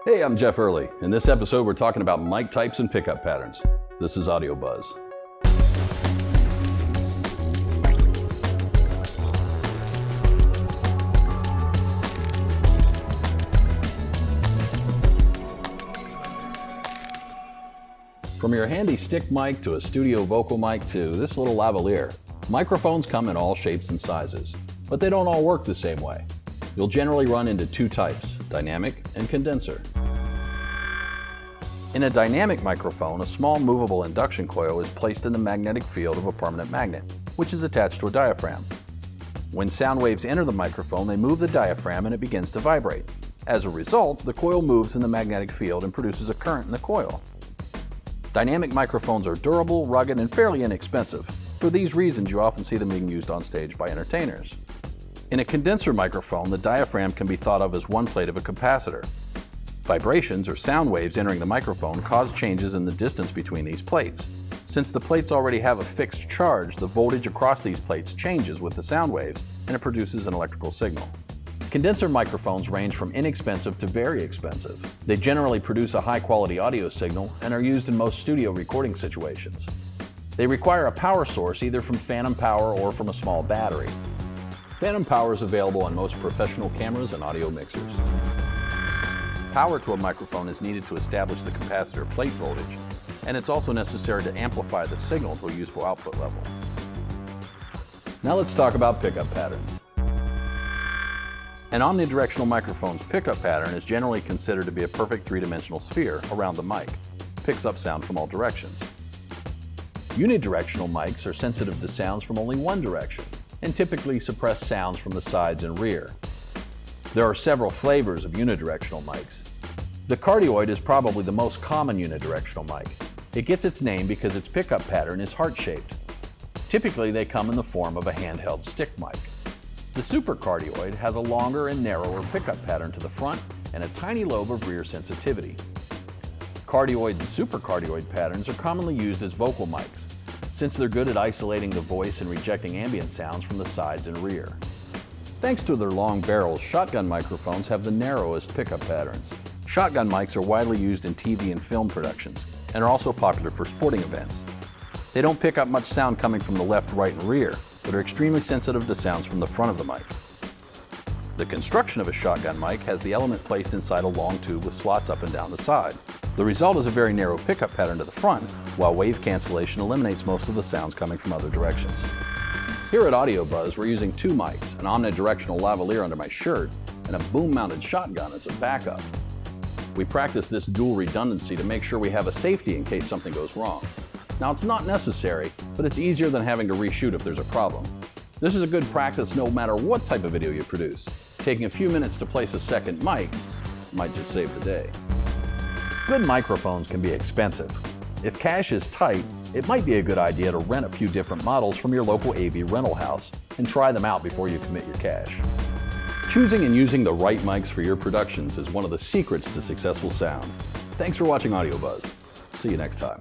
Hey, I'm Jeff Early. In this episode, we're talking about mic types and pickup patterns. This is AudioBuzz. From your handy stick mic to a studio vocal mic to this little lavalier, microphones come in all shapes and sizes, but they don't all work the same way. You'll generally run into two types, dynamic and condenser. In a dynamic microphone, a small movable induction coil is placed in the magnetic field of a permanent magnet, which is attached to a diaphragm. When sound waves enter the microphone, they move the diaphragm and it begins to vibrate. As a result, the coil moves in the magnetic field and produces a current in the coil. Dynamic microphones are durable, rugged, and fairly inexpensive. For these reasons, you often see them being used on stage by entertainers. In a condenser microphone, the diaphragm can be thought of as one plate of a capacitor. Vibrations, or sound waves entering the microphone, cause changes in the distance between these plates. Since the plates already have a fixed charge, the voltage across these plates changes with the sound waves, and it produces an electrical signal. Condenser microphones range from inexpensive to very expensive. They generally produce a high-quality audio signal and are used in most studio recording situations. They require a power source either from phantom power or from a small battery. Phantom power is available on most professional cameras and audio mixers. Power to a microphone is needed to establish the capacitor plate voltage, and it's also necessary to amplify the signal to a useful output level. Now let's talk about pickup patterns. An omnidirectional microphone's pickup pattern is generally considered to be a perfect three-dimensional sphere around the mic. It picks up sound from all directions. Unidirectional mics are sensitive to sounds from only one direction and typically suppress sounds from the sides and rear. There are several flavors of unidirectional mics. The cardioid is probably the most common unidirectional mic. It gets its name because its pickup pattern is heart-shaped. Typically, they come in the form of a handheld stick mic. The supercardioid has a longer and narrower pickup pattern to the front and a tiny lobe of rear sensitivity. Cardioid and supercardioid patterns are commonly used as vocal mics, since they're good at isolating the voice and rejecting ambient sounds from the sides and rear. Thanks to their long barrels, shotgun microphones have the narrowest pickup patterns. Shotgun mics are widely used in TV and film productions, and are also popular for sporting events. They don't pick up much sound coming from the left, right, and rear, but are extremely sensitive to sounds from the front of the mic. The construction of a shotgun mic has the element placed inside a long tube with slots up and down the side. The result is a very narrow pickup pattern to the front, while wave cancellation eliminates most of the sounds coming from other directions. Here at AudioBuzz, we're using two mics, an omnidirectional lavalier under my shirt, and a boom-mounted shotgun as a backup. We practice this dual redundancy to make sure we have a safety in case something goes wrong. Now, it's not necessary, but it's easier than having to reshoot if there's a problem. This is a good practice no matter what type of video you produce. Taking a few minutes to place a second mic might just save the day. Good microphones can be expensive. If cash is tight, it might be a good idea to rent a few different models from your local AV rental house and try them out before you commit your cash. Choosing and using the right mics for your productions is one of the secrets to successful sound. Thanks for watching AudioBuzz. See you next time.